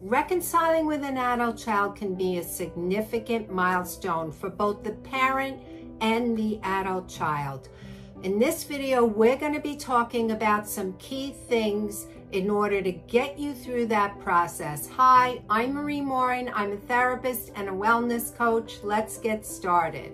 Reconciling with an adult child can be a significant milestone for both the parent and the adult child. In this video, we're going to be talking about some key things in order to get you through that process. Hi, I'm Marie Morin. I'm a therapist and a wellness coach. Let's get started.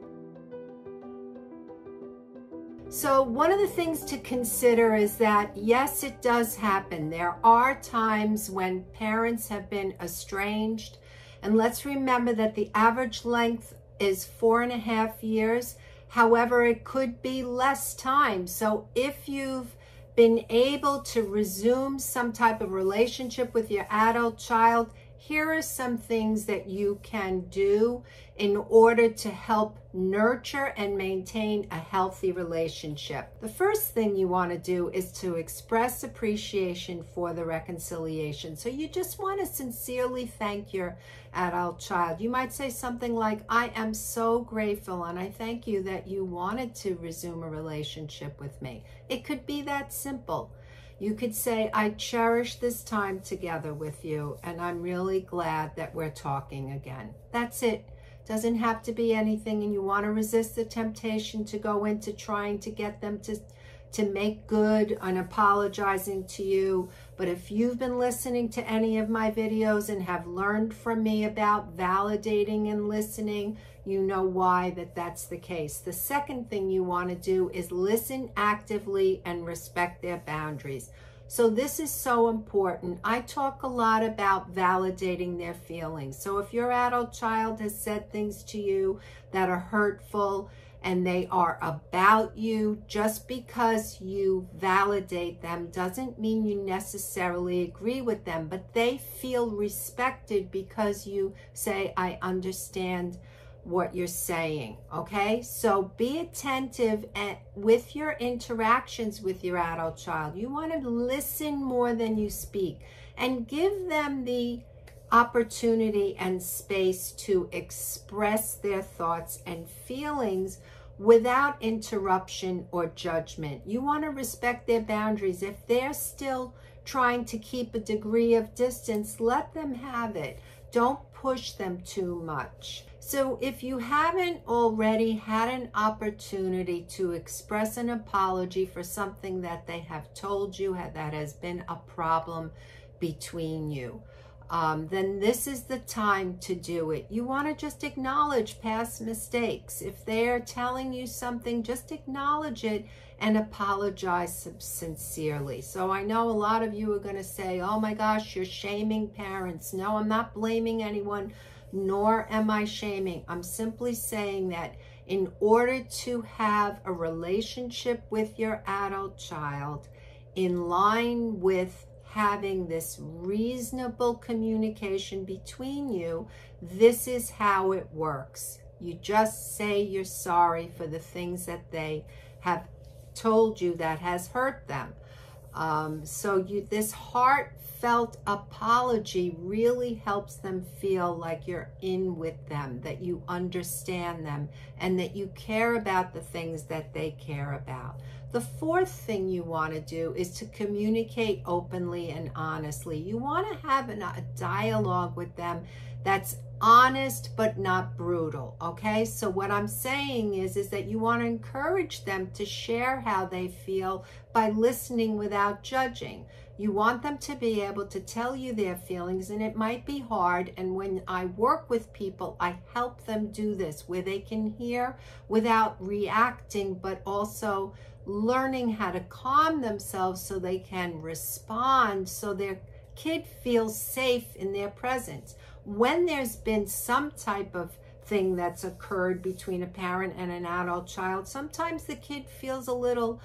So one of the things to consider is that, yes, it does happen. There are times when parents have been estranged. And let's remember that the average length is 4.5 years. However, it could be less time. So if you've been able to resume some type of relationship with your adult child, here are some things that you can do in order to help nurture and maintain a healthy relationship. The first thing you want to do is to express appreciation for the reconciliation. So you just want to sincerely thank your adult child. You might say something like, I am so grateful and I thank you that you wanted to resume a relationship with me. It could be that simple. You could say, I cherish this time together with you, and I'm really glad that we're talking again. That's it. Doesn't have to be anything, and you want to resist the temptation to go into trying to get them to make good and apologizing to you. But if you've been listening to any of my videos and have learned from me about validating and listening, you know why that's the case. The second thing you want to do is listen actively and respect their boundaries. So this is so important. I talk a lot about validating their feelings. So if your adult child has said things to you that are hurtful and they are about you, just because you validate them doesn't mean you necessarily agree with them, but they feel respected because you say, I understand what you're saying. Okay, so be attentive with your interactions with your adult child. You want to listen more than you speak and give them the opportunity and space to express their thoughts and feelings without interruption or judgment. You want to respect their boundaries. If they're still trying to keep a degree of distance, let them have it. Don't push them too much. So if you haven't already had an opportunity to express an apology for something that they have told you that has been a problem between you, then this is the time to do it. You want to just acknowledge past mistakes. If they're telling you something, just acknowledge it and apologize sincerely. So I know a lot of you are going to say, oh my gosh, you're shaming parents. No, I'm not blaming anyone, nor am I shaming. I'm simply saying that in order to have a relationship with your adult child in line with having this reasonable communication between you, this is how it works. You just say you're sorry for the things that they have told you that has hurt them. This heartfelt apology really helps them feel like you're in with them, that you understand them, and that you care about the things that they care about. The fourth thing you want to do is to communicate openly and honestly. You want to have a dialogue with them that's honest but not brutal. Okay, so what I'm saying is that you want to encourage them to share how they feel by listening without judging. You want them to be able to tell you their feelings, and it might be hard. And when I work with people, I help them do this where they can hear without reacting, but also learning how to calm themselves so they can respond, so their kid feels safe in their presence. When there's been some type of thing that's occurred between a parent and an adult child, sometimes the kid feels a little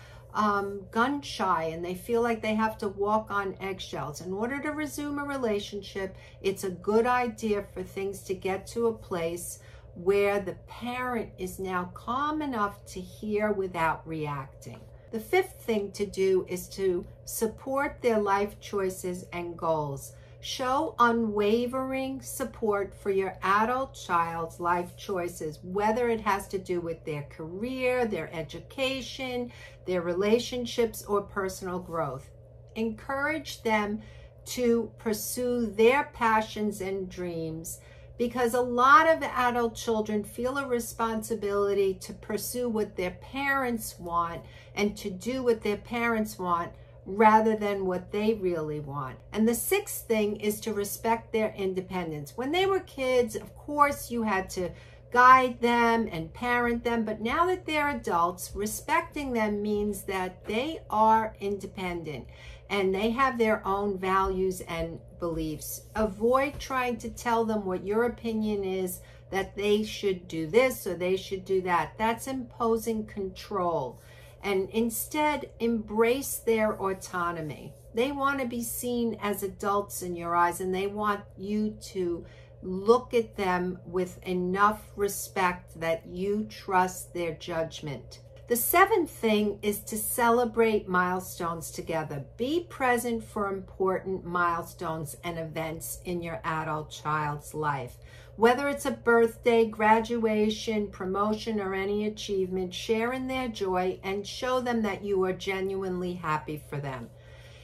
gun shy and they feel like they have to walk on eggshells. In order to resume a relationship, it's a good idea for things to get to a place where the parent is now calm enough to hear without reacting. The fifth thing to do is to support their life choices and goals. Show unwavering support for your adult child's life choices, whether it has to do with their career, their education, their relationships, or personal growth. Encourage them to pursue their passions and dreams, because a lot of adult children feel a responsibility to pursue what their parents want and to do what their parents want rather than what they really want. And the sixth thing is to respect their independence. When they were kids, of course, you had to guide them and parent them, but now that they're adults, respecting them means that they are independent and they have their own values and beliefs. Avoid trying to tell them what your opinion is, that they should do this or they should do that. That's imposing control. And instead, embrace their autonomy. They want to be seen as adults in your eyes, and they want you to look at them with enough respect that you trust their judgment. The seventh thing is to celebrate milestones together. Be present for important milestones and events in your adult child's life. Whether it's a birthday, graduation, promotion, or any achievement, share in their joy and show them that you are genuinely happy for them.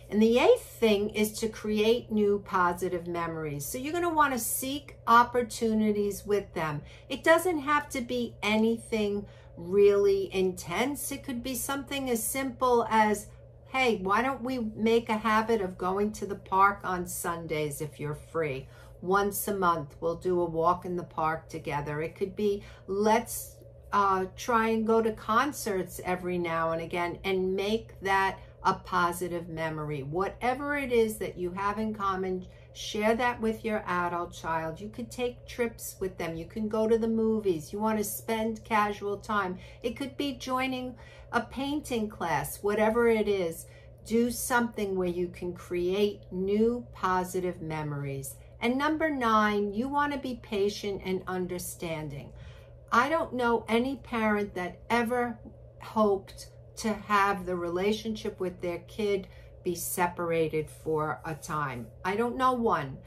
And the eighth thing is to create new positive memories. So you're going to want to seek opportunities with them. It doesn't have to be anything really intense. It could be something as simple as, hey, why don't we make a habit of going to the park on Sundays if you're free? Once a month, we'll do a walk in the park together. It could be, let's try and go to concerts every now and again and make that a positive memory. Whatever it is that you have in common, share that with your adult child. You could take trips with them. You can go to the movies. You want to spend casual time. It could be joining a painting class. Whatever it is, do something where you can create new positive memories. And number 9, you want to be patient and understanding. I don't know any parent that ever hoped to have the relationship with their kid be separated for a time. I don't know one.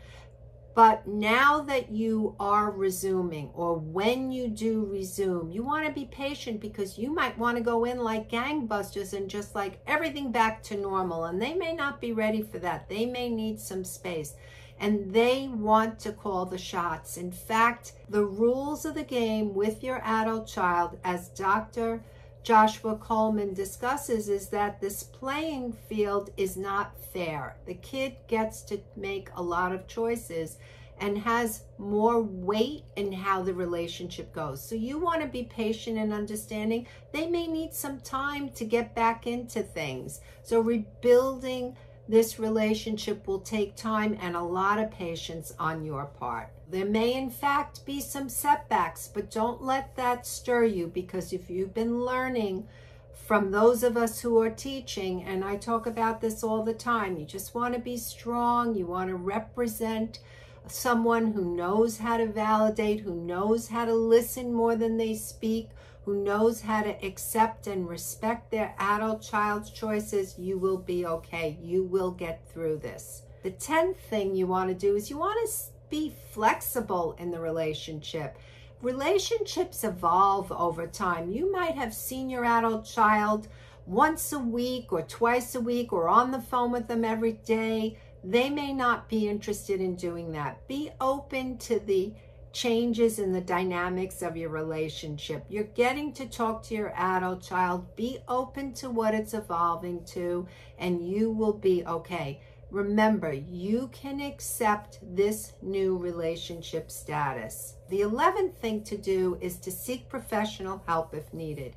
But now that you are resuming, or when you do resume, you want to be patient, because you might want to go in like gangbusters and just like everything back to normal. And they may not be ready for that. They may need some space. And they want to call the shots. In fact, the rules of the game with your adult child, as Dr. Joshua Coleman discusses, is that this playing field is not fair. The kid gets to make a lot of choices and has more weight in how the relationship goes. So you want to be patient and understanding. They may need some time to get back into things. So rebuilding this relationship will take time and a lot of patience on your part. There may in fact be some setbacks, but don't let that stir you, because if you've been learning from those of us who are teaching, and I talk about this all the time, you just want to be strong. You want to represent someone who knows how to validate, who knows how to listen more than they speak, who knows how to accept and respect their adult child's choices. You will be okay. You will get through this. The 10th thing you want to do is you want to be flexible in the relationship. Relationships evolve over time. You might have seen your adult child once a week or twice a week or on the phone with them every day. They may not be interested in doing that. Be open to the changes in the dynamics of your relationship. You're getting to talk to your adult child. Be open to what it's evolving to, and you will be okay. Remember, you can accept this new relationship status. The 11th thing to do is to seek professional help if needed.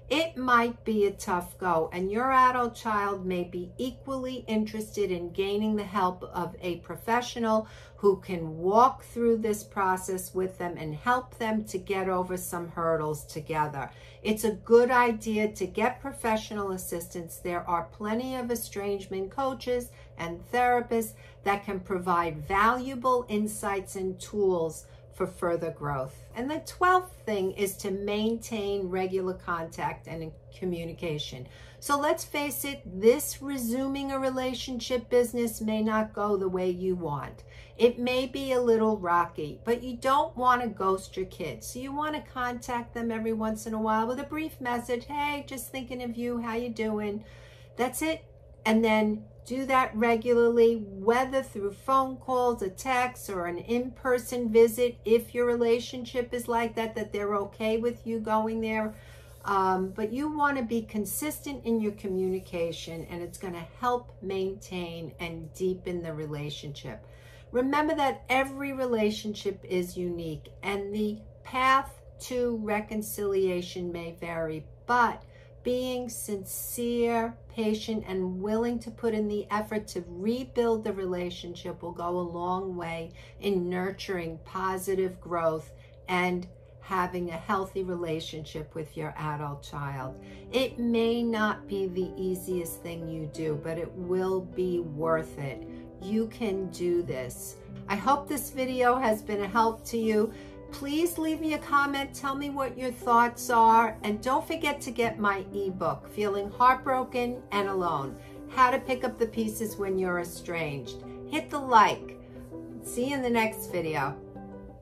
It might be a tough go, and your adult child may be equally interested in gaining the help of a professional who can walk through this process with them and help them to get over some hurdles together. It's a good idea to get professional assistance. There are plenty of estrangement coaches and therapists that can provide valuable insights and tools for further growth. And the 12th thing is to maintain regular contact and communication. So let's face it, this resuming a relationship business may not go the way you want. It may be a little rocky, but you don't want to ghost your kids. So you want to contact them every once in a while with a brief message. Hey, just thinking of you. How you doing? That's it. And then Do that regularly, whether through phone calls, a text, or an in-person visit. If your relationship is like that, that they're okay with you going there. But you want to be consistent in your communication, and it's going to help maintain and deepen the relationship. Remember that every relationship is unique, and the path to reconciliation may vary, but being sincere, patient, and willing to put in the effort to rebuild the relationship will go a long way in nurturing positive growth and having a healthy relationship with your adult child. It may not be the easiest thing you do, but it will be worth it. You can do this. I hope this video has been a help to you. Please leave me a comment. Tell me what your thoughts are. And don't forget to get my ebook, Feeling Heartbroken and Alone, How to Pick Up the Pieces When You're Estranged. Hit the like. See you in the next video.